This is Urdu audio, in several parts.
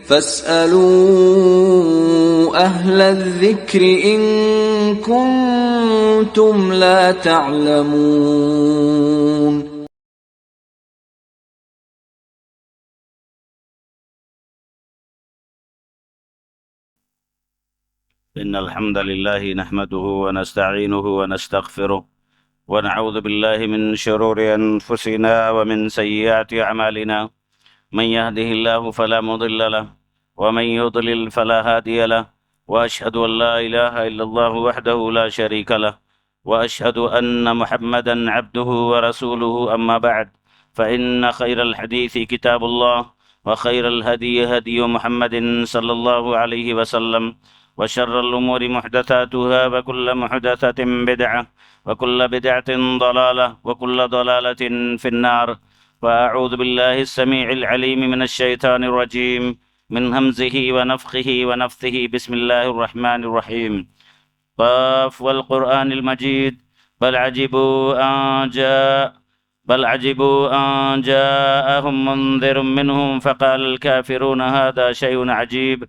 فاسألوا أهل الذكر إن كنتم لا تعلمون. إن الحمد لله نحمده ونستعينه ونستغفره ونعوذ بالله من شرور أنفسنا ومن سيئات أعمالنا. من يهده الله فلا مضل له ومن يضلل فلا هادي له، وأشهد أن لا إله إلا الله وحده لا شريك له، وأشهد أن محمدا عبده ورسوله. أما بعد، فإن خير الحديث كتاب الله، وخير الهدي هدي محمد صلى الله عليه وسلم، وشر الأمور محدثاتها، وكل محدثة بدعة، وكل بدعة ضلالة، وكل ضلالة في النار. فأعوذ بالله السميع العليم من الشيطان الرجيم، من همزه ونفخه ونفثه. بسم الله الرحمن الرحيم. قاف والقرآن المجيد. بل عجبوا أن جاءهم منذر منهم فقال الكافرون هذا شيء عجيب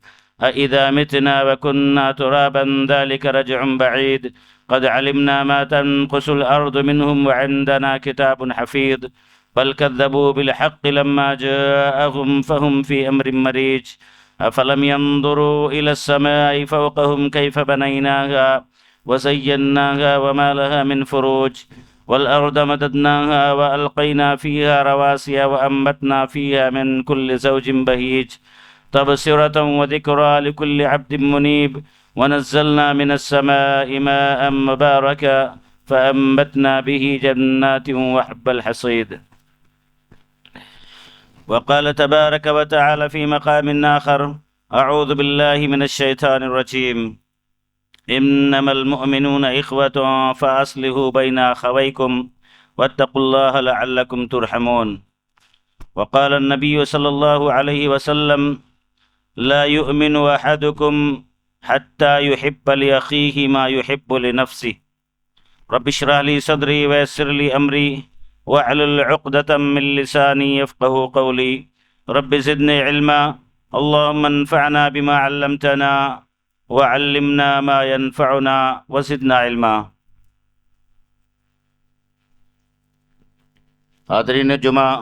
أإذا متنا وكنا ترابا ذلك رجع بعيد قد علمنا ما تنقص الأرض منهم وعندنا كتاب حفيظ بل كذبوا بالحق لما جاءهم فهم في أمر مريج أفلم ينظروا إلى السماء فوقهم كيف بنيناها وزيناها وما لها من فروج والأرض مددناها وألقينا فيها رواسي وأنبتنا فيها من كل زوج بهيج تبصرة وذكرى لكل عبد منيب ونزلنا من السماء ماء مباركا فأنبتنا به جنات وحب الحصيد. وقال تبارك وتعالى في مقام آخر: أعوذ بالله من الشيطان الرجيم. إنما المؤمنون إخوة فأصلحوا بين أخويكم واتقوا الله لعلكم ترحمون. وقال النبي صلى الله عليه وسلم: لا يؤمن أحدكم حتى يحب لأخيه ما يحب لنفسه. رب اشرح لي صدري ويسر لي أمري واحلل عقدة من لساني يفقه قولي. رب زدني علما، اللهم انفعنا بما علمتنا وعلمنا ما ينفعنا وزدنا علما. حاضرین جمعہ،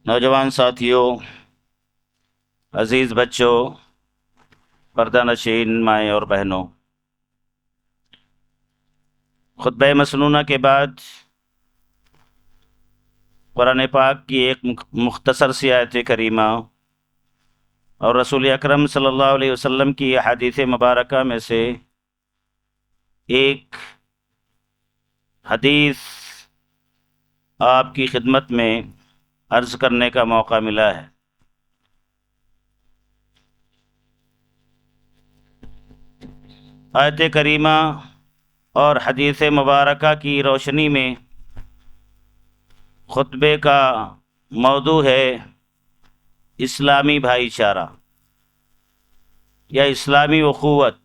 نوجوان ساتھیوں، عزیز بچوں، پردہ نشین مائیں اور بہنوں، خطبہ مسنونہ کے بعد قرآن پاک کی ایک مختصر سی آیت کریمہ اور رسول اکرم صلی اللہ علیہ وسلم کی احادیث مبارکہ میں سے ایک حدیث آپ کی خدمت میں عرض کرنے کا موقع ملا ہے۔ آیت کریمہ اور حدیث مبارکہ کی روشنی میں خطبے کا موضوع ہے اسلامی بھائی چارہ یا اسلامی اخوت۔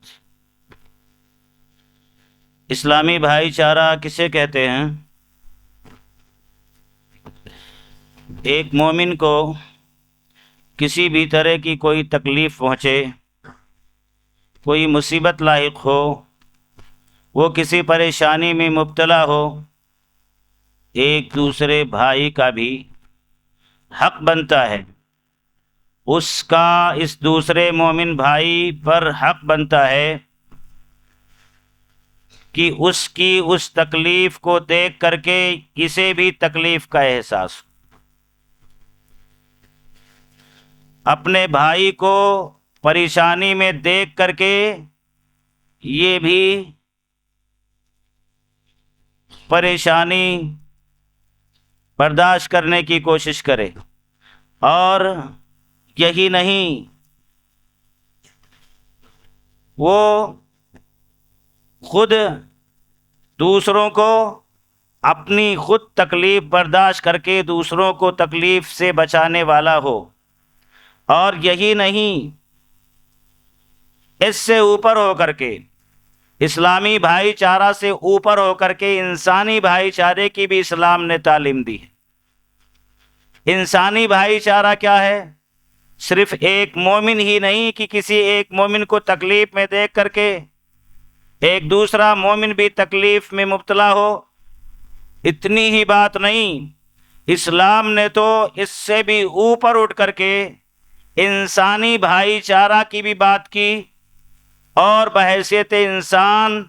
اسلامی بھائی چارہ کسے کہتے ہیں؟ ایک مومن کو کسی بھی طرح کی کوئی تکلیف پہنچے، کوئی مصیبت لاحق ہو، وہ کسی پریشانی میں مبتلا ہو، ایک دوسرے بھائی کا بھی حق بنتا ہے، اس کا اس دوسرے مومن بھائی پر حق بنتا ہے کہ اس کی اس تکلیف کو دیکھ کر کے اسے بھی تکلیف کا احساس ہو، اپنے بھائی کو پریشانی میں دیکھ کر کے یہ بھی پریشانی برداشت کرنے کی کوشش کرے، اور یہی نہیں، وہ خود دوسروں کو اپنی خود تکلیف برداشت کر کے دوسروں کو تکلیف سے بچانے والا ہو، اور یہی نہیں، اس سے اوپر ہو کر کے، اسلامی بھائی چارہ سے اوپر ہو کر کے انسانی بھائی چارے کی بھی اسلام نے تعلیم دی ہے۔ انسانی بھائی چارہ کیا ہے؟ صرف ایک مومن ہی نہیں کہ کسی ایک مومن کو تکلیف میں دیکھ کر کے ایک دوسرا مومن بھی تکلیف میں مبتلا ہو، اتنی ہی بات نہیں، اسلام نے تو اس سے بھی اوپر اٹھ کر کے انسانی بھائی چارہ کی بھی بات کی، اور بحیثیت انسان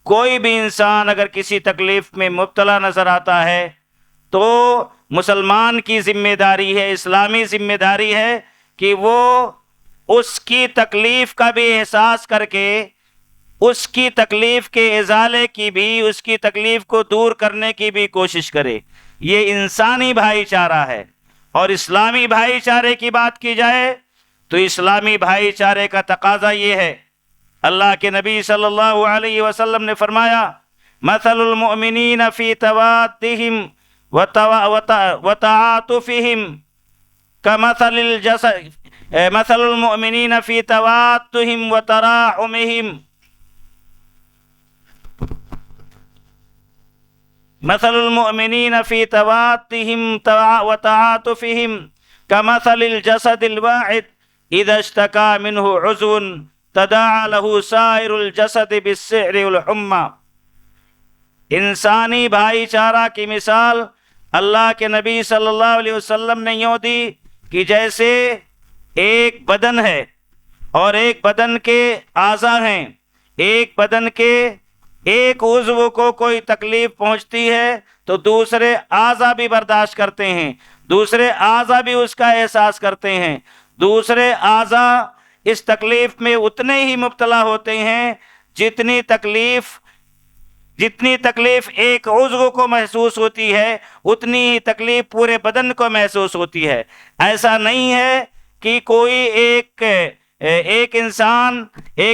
کوئی بھی انسان اگر کسی تکلیف میں مبتلا نظر آتا ہے تو مسلمان کی ذمہ داری ہے، اسلامی ذمہ داری ہے کہ وہ اس کی تکلیف کا بھی احساس کر کے اس کی تکلیف کے ازالے کی بھی، اس کی تکلیف کو دور کرنے کی بھی کوشش کرے۔ یہ انسانی بھائی چارہ ہے۔ اور اسلامی بھائی چارے کی بات کی جائے تو اسلامی بھائی چارے کا تقاضا یہ ہے، اللہ کے نبی صلی اللہ علیہ وسلم نے فرمایا مثل المؤمنین فی توادہم وتعاطفہم کمثل الجسد مثل المؤمنین فی توادہم وتراحمہم مثل المؤمنین فی توادہم وتعاطفہم کمثل الجسد الواحد اذا اشتکا منہ عضو تداعى له سائر الجسد بالسحر والحمى۔ انسانی بھائی چارہ کی مثال اللہ کے نبی صلی اللہ علیہ وسلم نے یوں دی کہ جیسے ایک بدن ہے اور ایک بدن کے اعضاء ہیں، ایک بدن کے ایک عضو کو کوئی تکلیف پہنچتی ہے تو دوسرے اعضاء بھی برداشت کرتے ہیں، دوسرے اعضاء بھی اس کا احساس کرتے ہیں، دوسرے اعضاء اس تکلیف میں اتنے ہی مبتلا ہوتے ہیں جتنی تکلیف ایک عضو کو محسوس ہوتی ہے اتنی ہی تکلیف پورے بدن کو محسوس ہوتی ہے۔ ایسا نہیں ہے کہ کوئی ایک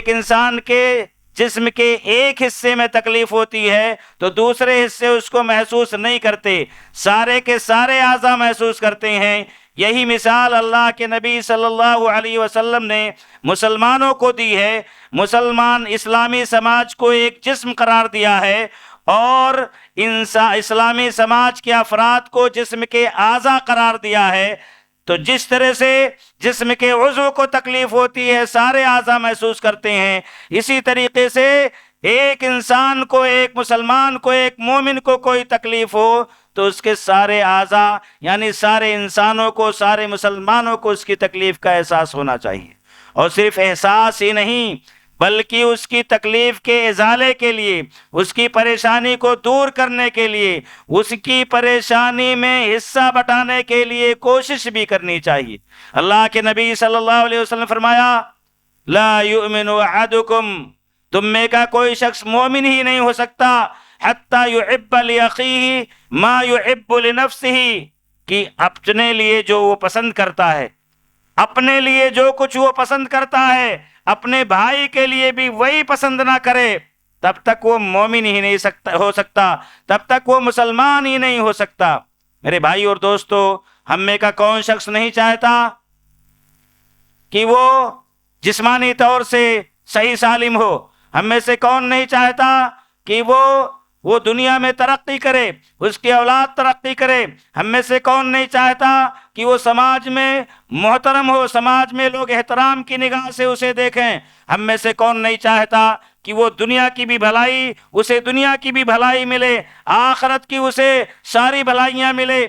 انسان کے جسم کے ایک حصے میں تکلیف ہوتی ہے تو دوسرے حصے اس کو محسوس نہیں کرتے، سارے کے سارے اعضاء محسوس کرتے ہیں۔ یہی مثال اللہ کے نبی صلی اللہ علیہ وسلم نے مسلمانوں کو دی ہے۔ مسلمان اسلامی سماج کو ایک جسم قرار دیا ہے اور اسلامی سماج کے افراد کو جسم کے اعضاء قرار دیا ہے۔ تو جس طرح سے جسم کے عضو کو تکلیف ہوتی ہے سارے اعضاء محسوس کرتے ہیں، اسی طریقے سے ایک انسان کو، ایک مسلمان کو، ایک مومن کو کوئی تکلیف ہو تو اس کے سارے اعضاء یعنی سارے انسانوں کو، سارے مسلمانوں کو اس کی تکلیف کا احساس ہونا چاہیے۔ اور صرف احساس ہی نہیں بلکہ اس کی تکلیف کے ازالے کے لیے، اس کی پریشانی کو دور کرنے کے لیے، اس کی پریشانی میں حصہ بٹانے کے لیے کوشش بھی کرنی چاہیے۔ اللہ کے نبی صلی اللہ علیہ وسلم نے فرمایا لا یؤمن احدکم، تم میں کا کوئی شخص مومن ہی نہیں ہو سکتا حتی یحب لأخیہ ما یحب لنفسہ، کہ اپنے لیے جو وہ پسند کرتا ہے، اپنے لیے جو کچھ وہ پسند کرتا ہے اپنے بھائی کے لیے بھی وہی پسند نہ کرے، تب تک وہ مومن ہی نہیں ہو سکتا، تب تک وہ مسلمان ہی نہیں ہو سکتا۔ میرے بھائی اور دوستو، ہم میں کا کون شخص نہیں چاہتا کہ وہ جسمانی طور سے صحیح سالم ہو؟ ہم میں سے کون نہیں چاہتا کہ وہ دنیا میں ترقی کرے، اس کی اولاد ترقی کرے؟ ہم میں سے کون نہیں چاہتا کہ وہ سماج میں محترم ہو، سماج میں لوگ احترام کی نگاہ سے اسے دیکھیں؟ ہم میں سے کون نہیں چاہتا کہ وہ دنیا کی بھی بھلائی، اسے دنیا کی بھی بھلائی ملے، آخرت کی اسے ساری بھلائیاں ملے؟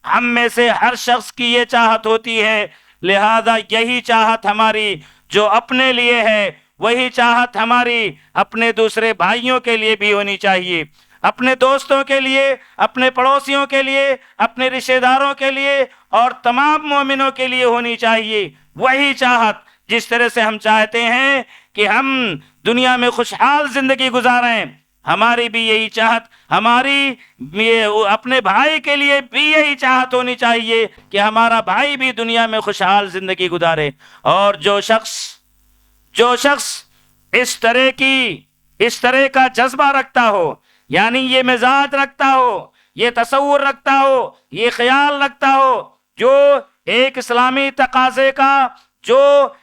ہم میں سے ہر شخص کی یہ چاہت ہوتی ہے، لہذا یہی چاہت ہماری جو اپنے لیے ہے وہی چاہت ہماری اپنے دوسرے بھائیوں کے لیے بھی ہونی چاہیے، اپنے دوستوں کے لیے، اپنے پڑوسیوں کے لیے، اپنے رشتہ داروں کے لیے اور تمام مومنوں کے لیے ہونی چاہیے۔ وہی چاہت جس طرح سے ہم چاہتے ہیں کہ ہم دنیا میں خوشحال زندگی گزاریں، ہماری بھی یہی چاہت، ہماری اپنے بھائی کے لیے بھی یہی چاہت ہونی چاہیے کہ ہمارا بھائی بھی دنیا میں خوشحال زندگی گزارے۔ اور جو شخص اس طرح کا جذبہ رکھتا ہو، یعنی یہ مزاج رکھتا ہو، یہ تصور رکھتا ہو، یہ خیال رکھتا ہو، جو ایک اسلامی تقاضے کا، جو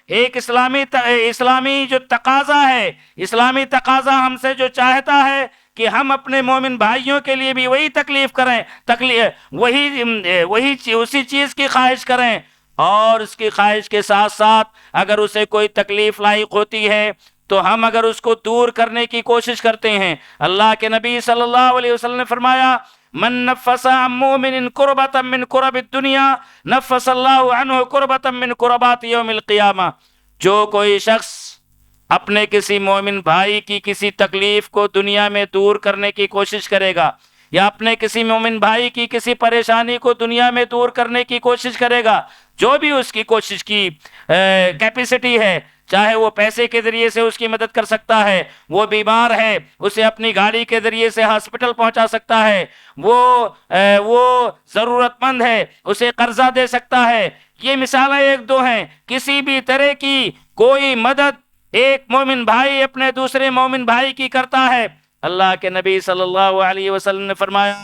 ایک اسلامی جو تقاضا ہے، اسلامی تقاضا ہم سے جو چاہتا ہے کہ ہم اپنے مومن بھائیوں کے لیے بھی وہی تکلیف کریں، اسی چیز کی خواہش کریں، اور اس کی خواہش کے ساتھ ساتھ اگر اسے کوئی تکلیف لاحق ہوتی ہے تو ہم اگر اس کو دور کرنے کی کوشش کرتے ہیں۔ اللہ کے نبی صلی اللہ علیہ وسلم نے فرمایا، من نفس عن مؤمن کربۃ من کرب الدنیا نفس اللہ عنہ کربۃ من کربات یوم القیامہ۔ جو کوئی شخص اپنے کسی مومن بھائی کی کسی تکلیف کو دنیا میں دور کرنے کی کوشش کرے گا، یا اپنے کسی مومن بھائی کی کسی پریشانی کو دنیا میں دور کرنے کی کوشش کرے گا، جو بھی اس کی کوشش کی کیپیسٹی ہے، چاہے وہ پیسے کے ذریعے سے اس کی مدد کر سکتا ہے، وہ بیمار ہے اسے اپنی گاڑی کے ذریعے سے ہاسپٹل پہنچا سکتا ہے، وہ ضرورت مند ہے اسے قرضہ دے سکتا ہے، یہ مثالیں ایک دو ہیں۔ کسی بھی طرح کی کوئی مدد ایک مومن بھائی اپنے دوسرے مومن بھائی کی کرتا ہے، اللہ کے نبی صلی اللہ علیہ وسلم نے فرمایا،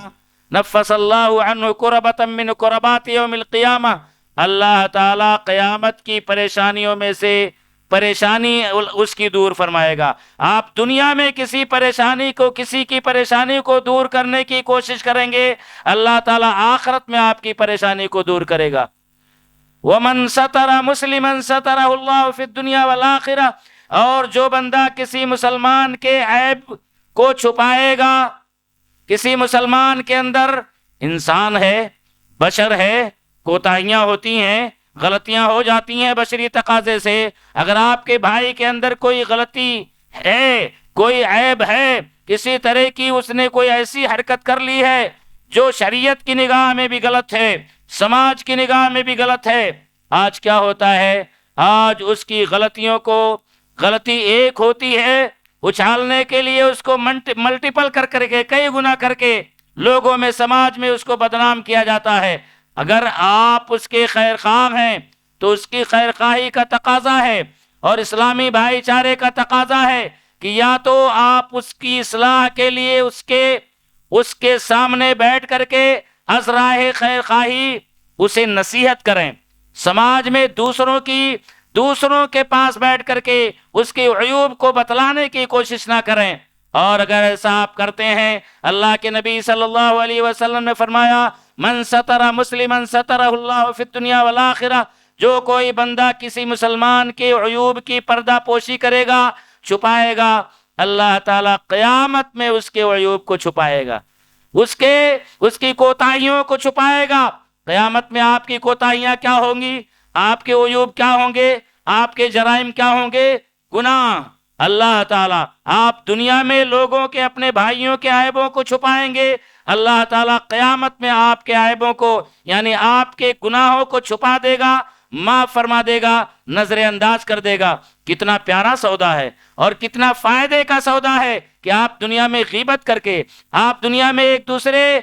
نفس اللہ عنہ کربۃ من کربات یوم القیامہ، اللہ تعالیٰ قیامت کی پریشانیوں میں سے پریشانی اس کی دور فرمائے گا۔ آپ دنیا میں کسی کی پریشانی کو دور کرنے کی کوشش کریں گے، اللہ تعالیٰ آخرت میں آپ کی پریشانی کو دور کرے گا۔ وَمَن سَتَرَ مُسْلِمًا سَتَرَهُ اللَّهُ فِي الدُّنْيَا وَالْآخِرَةِ، اور جو بندہ کسی مسلمان کے عیب کو چھپائے گا، کسی مسلمان کے اندر انسان ہے، بشر ہے، کوتاہیاں ہوتی ہیں، غلطیاں ہو جاتی ہیں بشری تقاضے سے، اگر آپ کے بھائی کے اندر کوئی غلطی ہے، کوئی عیب ہے، کسی طرح کی اس نے کوئی ایسی حرکت کر لی ہے جو شریعت کی نگاہ میں بھی غلط ہے، سماج کی نگاہ میں بھی غلط ہے، آج کیا ہوتا ہے، آج اس کی غلطی ایک ہوتی ہے، اچھالنے کے لیے اس کو ملٹیپل کر کے کئی گنا کر کے لوگوں میں سماج میں اس کو بدنام کیا جاتا ہے۔ اگر آپ اس کے خیر خواہ ہیں تو اس کی خیر خواہی کا تقاضا ہے اور اسلامی بھائی چارے کا تقاضا ہے کہ یا تو آپ اس کی اصلاح کے لیے اس کے سامنے بیٹھ کر کے از راہ خیر خواہی اسے نصیحت کریں، سماج میں دوسروں کے پاس بیٹھ کر کے اس کے عیوب کو بتلانے کی کوشش نہ کریں، اور اگر ایسا آپ کرتے ہیں، اللہ کے نبی صلی اللہ علیہ وسلم نے فرمایا، من ستر مسلما سترہ اللہ فی الدنیا والآخرہ، جو کوئی بندہ کسی مسلمان کے عیوب کی پردہ پوشی کرے گا، چھپائے گا، اللہ تعالیٰ قیامت میں اس کے عیوب کو چھپائے گا، اس کی کوتاہیوں کو چھپائے گا۔ قیامت میں آپ کی کوتاہیاں کیا ہوں گی، آپ کے عیوب کیا ہوں گے، آپ کے جرائم کیا ہوں گے، گناہ۔ اللہ تعالیٰ آپ دنیا میں لوگوں کے اپنے بھائیوں کے عیبوں کو چھپائیں گے، اللہ تعالیٰ قیامت میں آپ کے عیبوں کو یعنی آپ کے گناہوں کو چھپا دے گا، معاف فرما دے گا، نظر انداز کر دے گا۔ کتنا پیارا سودا ہے اور کتنا فائدے کا سودا ہے کہ آپ دنیا میں غیبت کر کے، آپ دنیا میں ایک دوسرے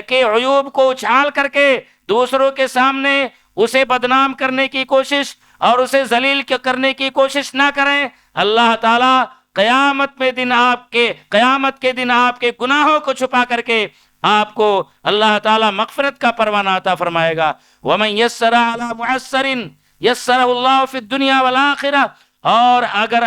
کے عیوب کو اچھال کر کے دوسروں کے سامنے اسے بدنام کرنے کی کوشش اور اسے ذلیل کرنے کی کوشش نہ کریں۔ اللہ تعالیٰ قیامت کے دن آپ کے گناہوں کو چھپا کر کے آپ کو اللہ تعالیٰ مغفرت کا پروانہ عطا فرمائے گا۔ وَمَن يَسَّرَ عَلَى مُعَسَّرٍ يَسَّرَهُ اللَّهُ فِي الدُّنْيَا وَالْآخِرَةِ، اور اگر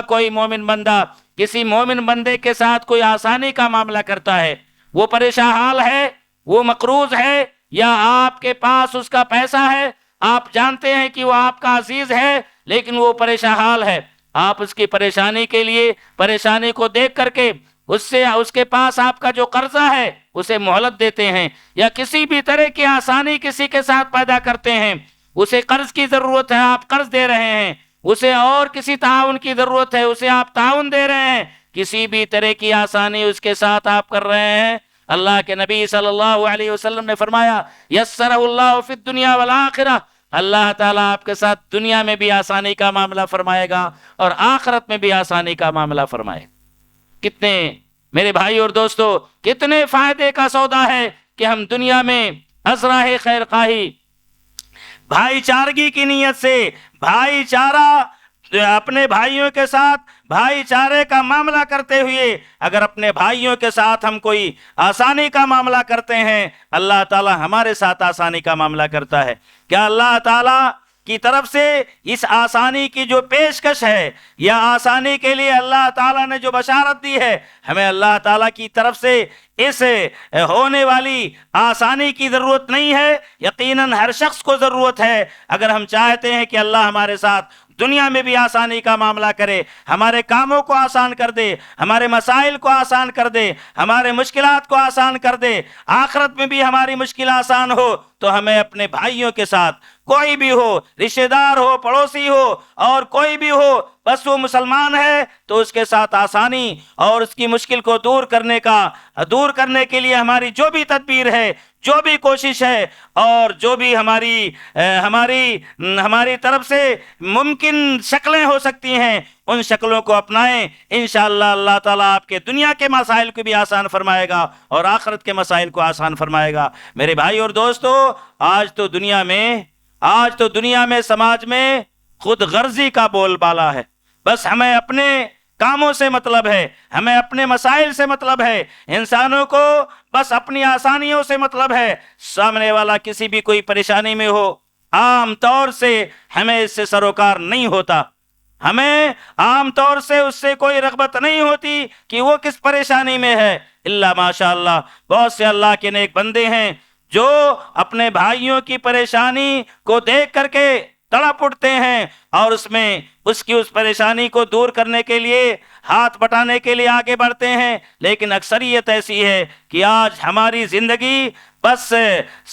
کوئی مومن بندہ کسی مومن بندے کے ساتھ کوئی آسانی کا معاملہ کرتا ہے، وہ پریشان حال ہے، وہ مقروض ہے، یا آپ کے پاس اس کا پیسہ ہے، آپ جانتے ہیں کہ وہ آپ کا عزیز ہے لیکن وہ پریشان حال ہے، آپ اس کی پریشانی کو دیکھ کر کے اس کے پاس آپ کا جو قرضہ ہے اسے مہلت دیتے ہیں، یا کسی بھی طرح کی آسانی کسی کے ساتھ پیدا کرتے ہیں، اسے قرض کی ضرورت ہے آپ قرض دے رہے ہیں، اسے اور کسی تعاون کی ضرورت ہے اسے آپ تعاون دے رہے ہیں، کسی بھی طرح کی آسانی اس کے ساتھ آپ کر رہے ہیں، اللہ کے نبی صلی اللہ علیہ وسلم نے فرمایا، یسرہ اللہ فی الدنیا والآخرہ، اللہ تعالیٰ آپ کے ساتھ دنیا میں بھی آسانی کا معاملہ فرمائے گا اور آخرت میں بھی آسانی کا معاملہ فرمائے گا۔ کتنے میرے بھائی اور دوستو، کتنے فائدے کا سودا ہے کہ ہم دنیا میں ازراہ خیر خواہی، بھائی چارگی کی نیت سے بھائی چارہ اپنے بھائیوں کے ساتھ بھائی چارے کا معاملہ کرتے ہوئے اگر اپنے بھائیوں کے ساتھ ہم کوئی آسانی کا معاملہ کرتے ہیں، اللہ تعالیٰ ہمارے ساتھ آسانی کا معاملہ کرتا ہے۔ کیا اللہ تعالیٰ کی طرف سے اس آسانی کی جو پیشکش ہے یا آسانی کے لیے اللہ تعالیٰ نے جو بشارت دی ہے، ہمیں اللہ تعالیٰ کی طرف سے اس ہونے والی آسانی کی ضرورت نہیں ہے، یقیناً ہر شخص کو ضرورت ہے۔ اگر ہم چاہتے ہیں کہ اللہ ہمارے ساتھ دنیا میں بھی آسانی کا معاملہ کرے، ہمارے کاموں کو آسان کر دے، ہمارے مسائل کو آسان کر دے، ہمارے مشکلات کو آسان کر دے، آخرت میں بھی ہماری مشکل آسان ہو، تو ہمیں اپنے بھائیوں کے ساتھ، کوئی بھی ہو، رشتہ دار ہو، پڑوسی ہو، اور کوئی بھی ہو، بس وہ مسلمان ہے تو اس کے ساتھ آسانی اور اس کی مشکل کو دور کرنے کے لیے ہماری جو بھی تدبیر ہے، جو بھی کوشش ہے، اور جو بھی ہماری طرف سے ممکن شکلیں ہو سکتی ہیں، ان شکلوں کو اپنائیں۔ انشاءاللہ اللہ تعالیٰ آپ کے دنیا کے مسائل کو بھی آسان فرمائے گا اور آخرت کے مسائل کو آسان فرمائے گا۔ میرے بھائی اور دوستو، آج تو دنیا میں سماج میں خود غرضی کا بول بالا ہے۔ بس ہمیں اپنے کاموں سے مطلب ہے، ہمیں اپنے مسائل سے مطلب ہے، انسانوں کو بس اپنی آسانیوں سے مطلب ہے۔ سامنے والا کسی بھی کوئی پریشانی میں ہو، عام طور سے ہمیں اس سے سروکار نہیں ہوتا، ہمیں عام طور سے اس سے کوئی رغبت نہیں ہوتی کہ وہ کس پریشانی میں ہے، الا ماشاء اللہ بہت سے اللہ کے نیک بندے ہیں جو اپنے بھائیوں کی پریشانی کو دیکھ کر کے تڑپ اٹھتے ہیں اور اس کی پریشانی کو دور کرنے کے لیے، ہاتھ بٹانے کے لیے آگے بڑھتے ہیں۔ لیکن اکثریت ایسی ہے کہ آج ہماری زندگی بس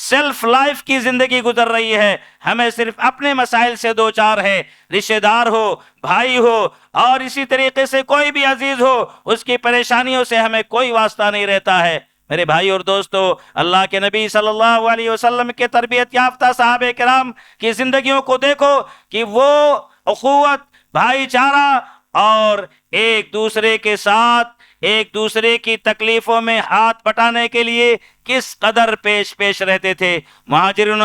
سیلف لائف کی زندگی گزر رہی ہے، ہمیں صرف اپنے مسائل سے دو چار ہے، رشتہ دار ہو، بھائی ہو، اور اسی طریقے سے کوئی بھی عزیز ہو، اس کی پریشانیوں سے ہمیں کوئی واسطہ نہیں رہتا ہے۔ میرے بھائی اور دوستو، اللہ کے نبی صلی اللہ علیہ وسلم کے تربیت یافتہ صحابہ کرام کی زندگیوں کو دیکھو کہ وہ اخوت، بھائی چارہ اور ایک دوسرے کے ساتھ ایک دوسرے کی تکلیفوں میں ہاتھ بٹانے کے لیے کس قدر پیش رہتے تھے۔ مہاجرین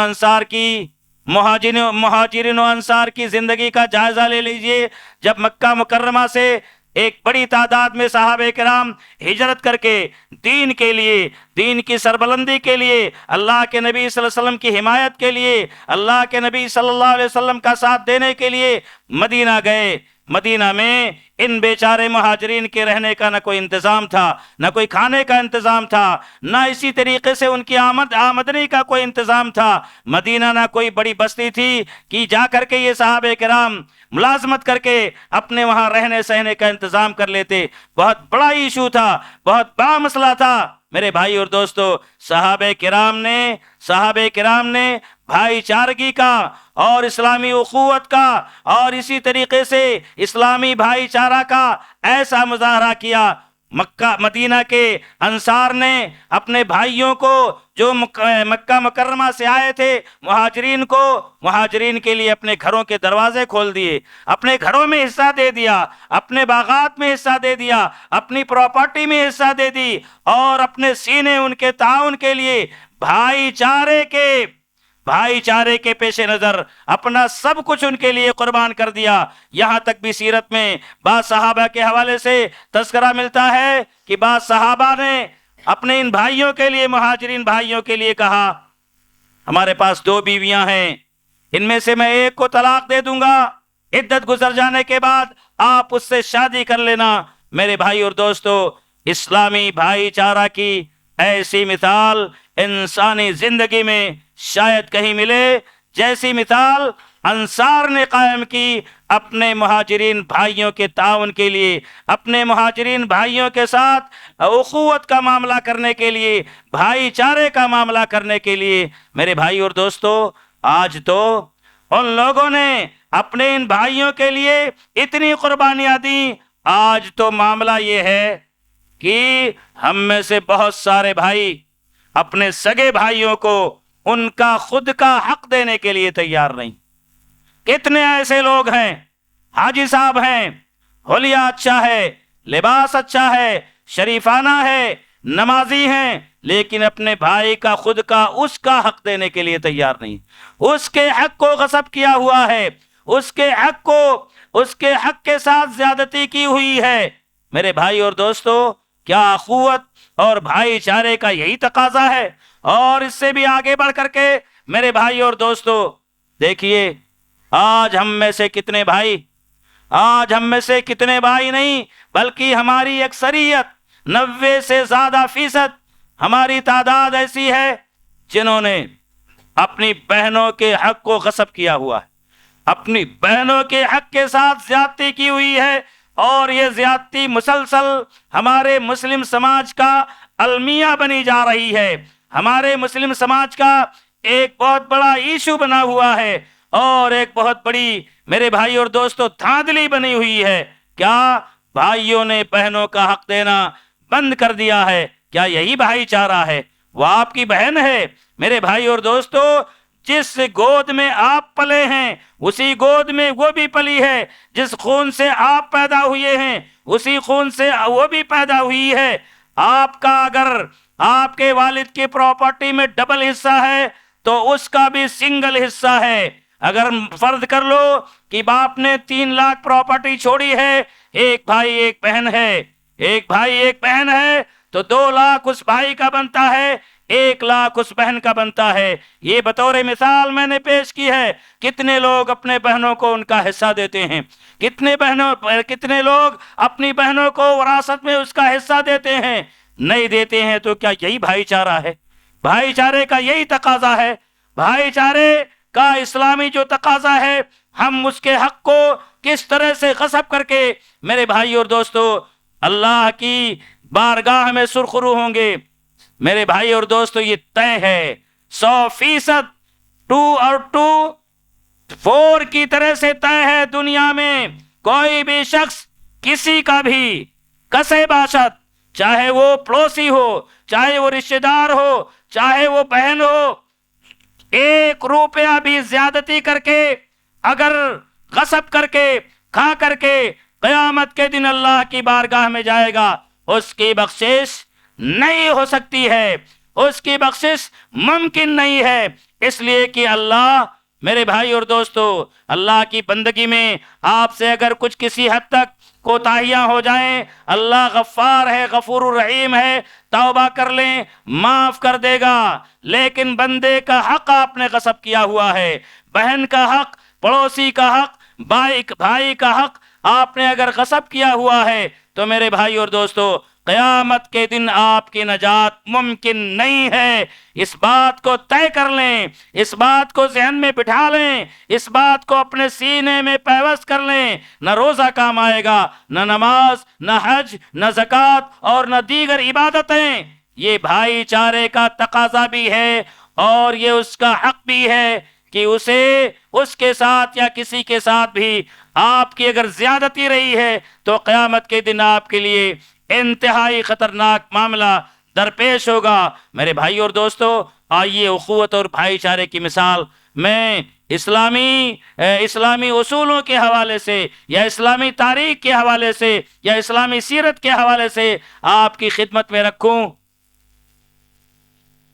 و انصار کی زندگی کا جائزہ لے لیجئے۔ جب مکہ مکرمہ سے ایک بڑی تعداد میں صحابہ کرام ہجرت کر کے دین کے لیے، دین کی سربلندی کے لیے، اللہ کے نبی صلی اللہ علیہ وسلم کی حمایت کے لیے، اللہ کے نبی صلی اللہ علیہ وسلم کا ساتھ دینے کے لیے مدینہ گئے، مدینہ میں ان بیچارے مہاجرین کے رہنے کا نہ کوئی انتظام تھا، نہ کوئی کھانے کا انتظام تھا، نہ اسی طریقے سے ان کی آمدنی کا کوئی انتظام تھا۔ مدینہ نہ کوئی بڑی بستی تھی کہ جا کر کے یہ صحابہ کرام ملازمت کر کے اپنے وہاں رہنے سہنے کا انتظام کر لیتے۔ بہت بڑا ایشو تھا، بہت بڑا مسئلہ تھا۔ میرے بھائی اور دوستو، صحابہ کرام نے بھائی چارگی کا اور اسلامی اخوت کا اور اسی طریقے سے اسلامی بھائی چارہ کا ایسا مظاہرہ کیا۔ مدینہ کے انصار نے اپنے بھائیوں کو جو مکہ مکرمہ سے آئے تھے، مہاجرین کے لیے اپنے گھروں کے دروازے کھول دیے، اپنے گھروں میں حصہ دے دیا، اپنے باغات میں حصہ دے دیا، اپنی پراپرٹی میں حصہ دے دی، اور اپنے سینے ان کے تعاون کے لیے بھائی چارے کے پیش نظر اپنا سب کچھ ان کے لیے قربان کر دیا۔ یہاں تک بھی سیرت میں بعض صحابہ کے حوالے سے تذکرہ ملتا ہے کہ بعض صحابہ نے اپنے ان بھائیوں کے لیے، مہاجرین بھائیوں کے لیے کہا، ہمارے پاس 2 بیویاں ہیں، ان میں سے میں ایک کو طلاق دے دوں گا، عدت گزر جانے کے بعد آپ اس سے شادی کر لینا۔ میرے بھائی اور دوستو، اسلامی بھائی چارہ کی ایسی مثال انسانی زندگی میں شاید کہیں ملے جیسی مثال انصار نے قائم کی اپنے مہاجرین بھائیوں کے تعاون کے لیے، اپنے مہاجرین بھائیوں کے ساتھ اخوت کا معاملہ کرنے کے لیے، بھائی چارے کا معاملہ کرنے کے لیے۔ میرے بھائی اور دوستو، آج تو ان لوگوں نے اپنے ان بھائیوں کے لیے اتنی قربانیاں دیں، آج تو معاملہ یہ ہے کہ ہم میں سے بہت سارے بھائی اپنے سگے بھائیوں کو ان کا خود کا حق دینے کے لیے تیار نہیں۔ کتنے ایسے لوگ ہیں، حاجی صاحب ہیں، حلیہ اچھا ہے، لباس اچھا ہے، شریفانہ ہے، نمازی ہیں، لیکن اپنے بھائی کا خود کا اس کا حق دینے کے لیے تیار نہیں۔ اس کے حق کو غصب کیا ہوا ہے، اس کے حق کے ساتھ زیادتی کی ہوئی ہے۔ میرے بھائی اور دوستو، کیا اخوت اور بھائی چارے کا یہی تقاضا ہے؟ اور اس سے بھی آگے بڑھ کر کے میرے بھائی اور دوستو دیکھیے، آج ہم میں سے کتنے بھائی، آج ہم میں سے کتنے بھائی نہیں بلکہ ہماری اکثریت 90 سے زیادہ فیصد ہماری تعداد ایسی ہے جنہوں نے اپنی بہنوں کے حق کو غصب کیا ہوا ہے، اپنی بہنوں کے حق کے ساتھ زیادتی کی ہوئی ہے، اور یہ زیادتی مسلسل ہمارے مسلم سماج کا المیہ بنی جا رہی ہے، ہمارے مسلم سماج کا ایک بہت بڑا ایشو بنا ہوا ہے، اور ایک بہت بڑی میرے بھائی اور دوستو دھاندلی بنی ہوئی ہے۔ کیا بھائیوں نے بہنوں کا حق دینا بند کر دیا ہے؟ کیا یہی بھائی چارہ ہے؟ وہ آپ کی بہن ہے میرے بھائی اور دوستو، جس گود میں آپ پلے ہیں اسی گود میں وہ بھی پلی ہے، جس خون سے آپ پیدا ہوئے ہیں اسی خون سے وہ بھی پیدا ہوئی ہے۔ آپ کا اگر آپ کے والد کی پراپرٹی میں ڈبل حصہ ہے تو اس کا بھی سنگل حصہ ہے۔ اگر فرض کر لو کہ باپ نے 3 لاکھ پراپرٹی چھوڑی ہے، ایک بھائی ایک بہن ہے، ایک بھائی ایک بہن ہے، تو 2 لاکھ اس بھائی کا بنتا ہے، 1 لاکھ اس بہن کا بنتا ہے۔ یہ بطور مثال میں نے پیش کی ہے۔ کتنے لوگ اپنے بہنوں کو ان کا حصہ دیتے ہیں؟ کتنے لوگ اپنی بہنوں کو وراثت میں اس کا حصہ دیتے ہیں؟ نہیں دیتے ہیں۔ تو کیا یہی بھائی چارہ ہے؟ بھائی چارے کا یہی تقاضا ہے؟ بھائی چارے کا اسلامی جو تقاضا ہے، ہم اس کے حق کو کس طرح سے غصب کر کے میرے بھائی اور دوستو اللہ کی بارگاہ میں سرخرو ہوں گے؟ میرے بھائی اور دوستو یہ طے ہے، 100% 2 اور 2 4 کی طرح سے طے ہے۔ دنیا میں کوئی بھی شخص کسی کا بھی کسے باشد، چاہے وہ پڑوسی ہو، چاہے وہ رشتہ دار ہو، چاہے وہ بہن ہو، 1 روپیہ بھی زیادتی کر کے، اگر غصب کر کے، کھا کر کے قیامت کے دن اللہ کی بارگاہ میں جائے گا، اس کی بخشش نہیں ہو سکتی ہے، اس کی بخشش ممکن نہیں ہے۔ اس لیے کہ اللہ میرے بھائی اور دوستو اللہ کی بندگی میں آپ سے اگر کچھ کسی حد تک کوتاہیاں ہو جائیں، اللہ غفار ہے، غفور الرحیم ہے، توبہ کر لیں معاف کر دے گا۔ لیکن بندے کا حق آپ نے غصب کیا ہوا ہے، بہن کا حق، پڑوسی کا حق، بھائی کا حق آپ نے اگر غصب کیا ہوا ہے تو میرے بھائی اور دوستو قیامت کے دن آپ کی نجات ممکن نہیں ہے۔ اس بات کو طے کر لیں، اس بات کو ذہن میں بٹھا لیں، اس بات کو اپنے سینے میں پیوست کر لیں۔ نہ روزہ کام آئے گا، نہ نماز، نہ حج، نہ زکوٰۃ اور نہ دیگر عبادتیں۔ یہ بھائی چارے کا تقاضا بھی ہے اور یہ اس کا حق بھی ہے کہ اسے اس کے ساتھ یا کسی کے ساتھ بھی آپ کی اگر زیادتی رہی ہے تو قیامت کے دن آپ کے لیے انتہائی خطرناک معاملہ درپیش ہوگا۔ میرے بھائی اور دوستو آئیے اخوت اور بھائی چارے کی مثال میں اسلامی اصولوں کے حوالے سے یا اسلامی تاریخ کے حوالے سے یا اسلامی سیرت کے حوالے سے آپ کی خدمت میں رکھوں۔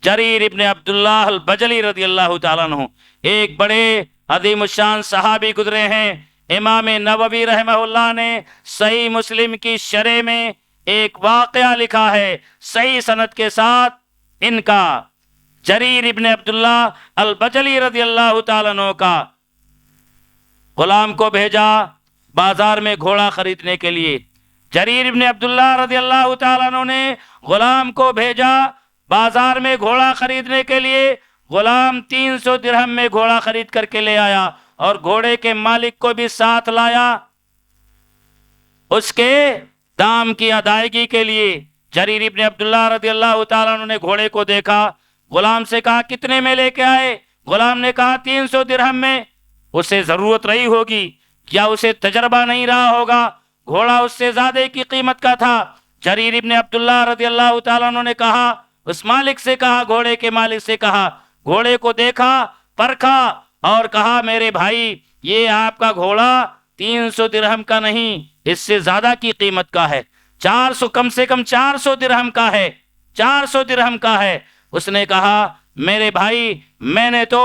جریر ابن عبداللہ البجلی رضی اللہ تعالیٰ عنہ ایک بڑے عظیم الشان صحابی گزرے ہیں۔ امام نووی رحمہ اللہ نے صحیح مسلم کی شرح میں ایک واقعہ لکھا ہے صحیح سند کے ساتھ ان کا، جریر ابن عبداللہ البجلی رضی اللہ تعالیٰ عنہ کا غلام کو بھیجا بازار میں گھوڑا خریدنے کے لیے۔ جریر ابن عبداللہ رضی اللہ تعالیٰ عنہ نے غلام کو بھیجا بازار میں گھوڑا خریدنے کے لیے۔ غلام 300 درہم میں گھوڑا خرید کر کے لے آیا اور گھوڑے کے مالک کو بھی ساتھ لایا اس کے دام کی ادائیگی کے لیے۔ جریر ابن عبداللہ رضی اللہ تعالیٰ عنہ نے گھوڑے کو دیکھا، غلام سے کہا کتنے میں لے کے آئے؟ غلام نے کہا 300 درہم میں۔ اسے ضرورت رہی ہوگی یا اسے تجربہ نہیں رہا ہوگا، گھوڑا اس سے زیادہ کی قیمت کا تھا۔ جریر ابن عبداللہ رضی اللہ تعالیٰ عنہ نے کہا، اس مالک سے کہا، گھوڑے کے مالک سے کہا، گھوڑے کو دیکھا، پرکھا اور کہا میرے بھائی یہ آپ کا گھوڑا 300 درہم کا نہیں، اس سے زیادہ کی قیمت کا ہے، 400 کم سے کم 400 درہم کا ہے، 400 درہم کا ہے۔ اس نے کہا میرے بھائی میں نے تو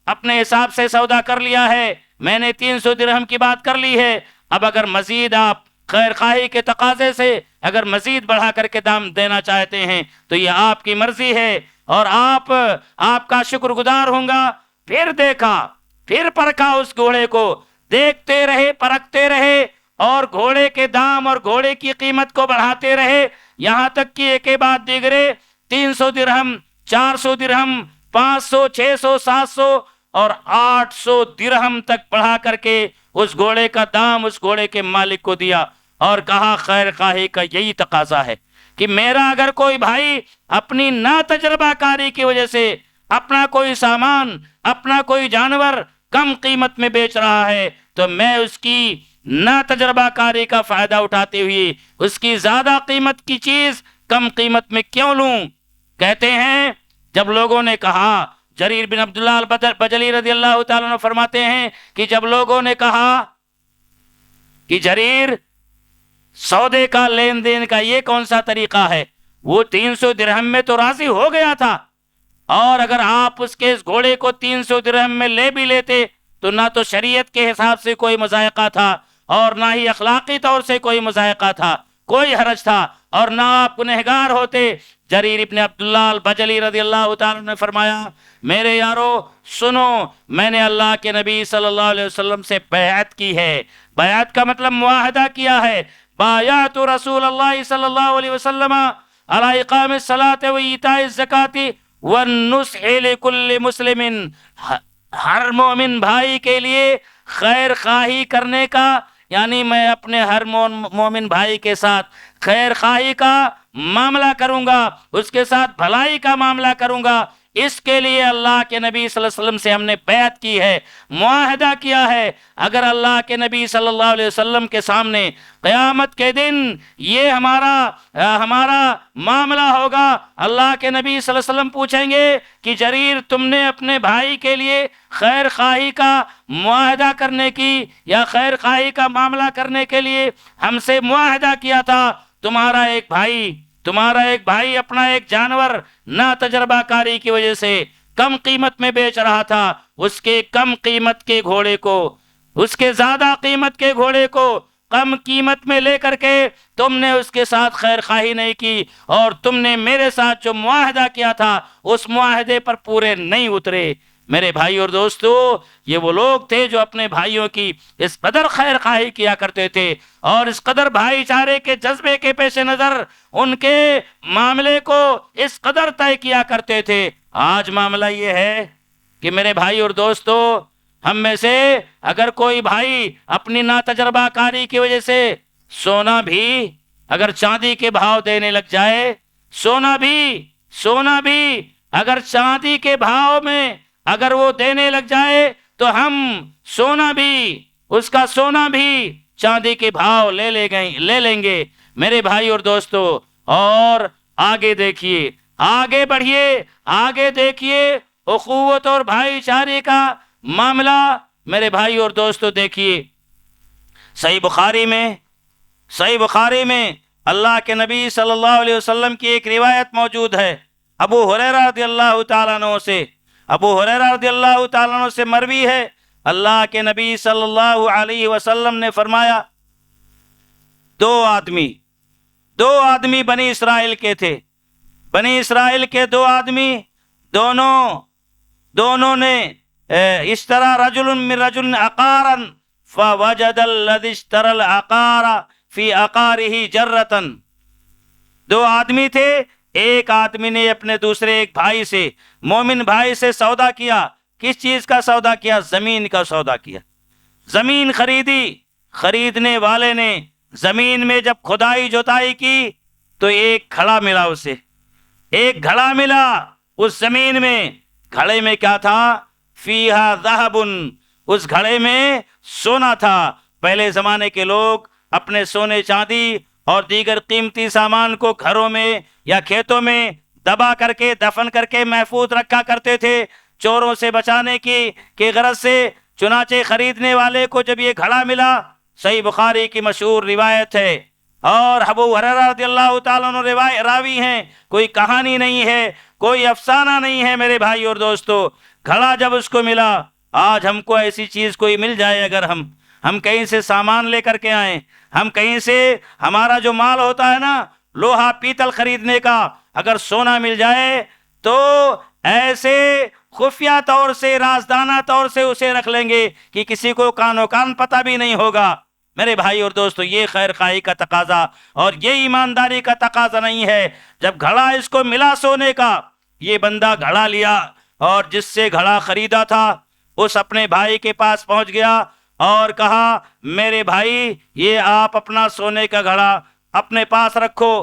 اپنے حساب سے سودا کر لیا ہے، میں نے 300 درہم کی بات کر لی ہے، اب اگر مزید آپ خیر خواہی کے تقاضے سے اگر مزید بڑھا کر کے دام دینا چاہتے ہیں تو یہ آپ کی مرضی ہے اور آپ کا شکر گزار ہوں گا۔ پھر دیکھا پھر پرکھا اس گھوڑے کو، دیکھتے رہے، پرکھتے رہے، اور گھوڑے کے دام اور گھوڑے کی قیمت کو بڑھاتے رہے، یہاں تک کہ ایک کے بعد دیگرے 300 درہم، 400 درہم، 500، 600، 700 اور 800 درہم تک بڑھا کر کے اس گھوڑے کا دام اس گھوڑے کے مالک کو دیا، اور کہا خیر خواہی کا یہی تقاضا ہے کہ میرا اگر کوئی بھائی اپنی نا تجربہ کاری کی وجہ سے اپنا کوئی سامان، اپنا کوئی جانور کم قیمت میں بیچ رہا ہے تو میں اس کی نا تجربہ کاری کا فائدہ اٹھاتے ہوئے اس کی زیادہ قیمت کی چیز کم قیمت میں کیوں لوں؟ کہتے ہیں جب لوگوں نے کہا، جریر بن عبداللہ البجلی رضی اللہ تعالیٰ عنہ فرماتے ہیں کہ جب لوگوں نے کہا کہ جریر سودے کا لین دین کا یہ کون سا طریقہ ہے، وہ 300 درہم میں تو راضی ہو گیا تھا، اور اگر آپ اس کے اس گھوڑے کو 300 درہم میں لے بھی لیتے تو نہ تو شریعت کے حساب سے کوئی مذائقہ تھا اور نہ ہی اخلاقی طور سے کوئی مذائقہ تھا، کوئی حرج تھا، اور نہ آپ گنہگار ہوتے۔ جریر ابن عبداللہ البجلی رضی اللہ تعالیٰ نے فرمایا میرے یارو سنو، میں نے اللہ کے نبی صلی اللہ علیہ وسلم سے بیعت کی ہے، بیعت کا مطلب معاہدہ کیا ہے، بایعت رسول اللہ صلی اللہ علیہ وسلم علی اقام الصلاۃ و ایتاء الزکاۃ والنصح لکل مسلم، ہر مومن بھائی کے لیے خیر خواہی کرنے کا، یعنی میں اپنے ہر مومن بھائی کے ساتھ خیر خواہی کا معاملہ کروں گا، اس کے ساتھ بھلائی کا معاملہ کروں گا، اس کے لیے اللہ کے نبی صلی اللہ علیہ وسلم سے ہم نے بیعت کی ہے، معاہدہ کیا ہے۔ اگر اللہ کے نبی صلی اللہ علیہ وسلم کے سامنے قیامت کے دن یہ ہمارا معاملہ ہوگا، اللہ کے نبی صلی اللہ علیہ وسلم پوچھیں گے کہ جریر تم نے اپنے بھائی کے لیے خیر خواہی کا معاہدہ کرنے کی یا خیر خواہی کا معاملہ کرنے کے لیے ہم سے معاہدہ کیا تھا، تمہارا ایک بھائی اپنا ایک جانور نا تجربہ کاری کی وجہ سے کم قیمت میں بیچ رہا تھا، اس کے کم قیمت کے گھوڑے کو، اس کے زیادہ قیمت کے گھوڑے کو کم قیمت میں لے کر کے تم نے اس کے ساتھ خیر خواہی نہیں کی، اور تم نے میرے ساتھ جو معاہدہ کیا تھا اس معاہدے پر پورے نہیں اترے۔ میرے بھائی اور دوستو، یہ وہ لوگ تھے جو اپنے بھائیوں کی اس قدر خیر خواہی کیا کرتے تھے اور اس قدر بھائی چارے کے جذبے کے پیش نظر ان کے معاملے کو اس قدر طے کیا کرتے تھے۔ آج معاملہ یہ ہے کہ میرے بھائی اور دوستو، ہم میں سے اگر کوئی بھائی اپنی ناتجربہ کاری کی وجہ سے سونا بھی اگر چاندی کے بھاؤ دینے لگ جائے، سونا بھی اگر چاندی کے بھاؤ میں اگر وہ دینے لگ جائے تو ہم اس کا سونا بھی چاندی کے بھاؤ لے لیں گے۔ میرے بھائی اور دوستو، اور آگے دیکھیے، آگے بڑھیے، آگے دیکھیے اخوت اور بھائی چارے کا معاملہ۔ میرے بھائی اور دوستو دیکھیے، صحیح بخاری میں اللہ کے نبی صلی اللہ علیہ وسلم کی ایک روایت موجود ہے، ابو ہریرہ رضی اللہ تعالیٰ عنہ سے مروی ہے، اللہ کے نبی صلی اللہ علیہ وسلم نے فرمایا دو آدمی بنی اسرائیل کے تھے، بنی اسرائیل کے دو آدمی، دونوں نے اشترى رجل من رجل عقارا فوجد الذي اشترى العقار في عقاره جرة۔ دو آدمی تھے، ایک آدمی نے اپنے دوسرے ایک بھائی سے، مومن بھائی سے سودا کیا۔ کس چیز کا سودا کیا؟ زمین کا سودا کیا، زمین خریدی۔ خریدنے والے نے زمین میں جب کھدائی جوتائی کی تو ایک گھڑا ملا اس زمین میں۔ گھڑے میں کیا تھا؟ فیہا ذہب، اس گھڑے میں سونا تھا۔ پہلے زمانے کے لوگ اپنے سونے چاندی اور دیگر قیمتی سامان کو گھروں میں یا کھیتوں میں دبا کر کے دفن کر کے محفوظ رکھا کرتے تھے، چوروں سے بچانے کی غرض سے۔ چنانچہ خریدنے والے کو جب یہ گھڑا ملا، صحیح بخاری کی مشہور روایت ہے اور ابو ہریرہ رضی اللہ تعالیٰ عنہ راوی ہیں، کوئی کہانی نہیں ہے، کوئی افسانہ نہیں ہے۔ میرے بھائی اور دوستو، گھڑا جب اس کو ملا، آج ہم کو ایسی چیز کوئی مل جائے، اگر ہم کہیں سے سامان لے کر کے آئیں، ہم کہیں سے ہمارا جو مال ہوتا ہے نا، لوہا پیتل خریدنے کا، اگر سونا مل جائے تو ایسے خفیہ طور سے، رازدانہ طور سے اسے رکھ لیں گے کہ کسی کو کانوں کان پتہ بھی نہیں ہوگا۔ میرے بھائی اور دوستو، یہ خیر خواہی کا تقاضا اور یہ ایمانداری کا تقاضا نہیں ہے۔ جب گھڑا اس کو ملا سونے کا، یہ بندہ گھڑا لیا اور جس سے گھڑا خریدا تھا اس اپنے بھائی کے پاس پہنچ گیا اور کہا میرے بھائی یہ آپ اپنا سونے کا گھڑا اپنے پاس رکھو،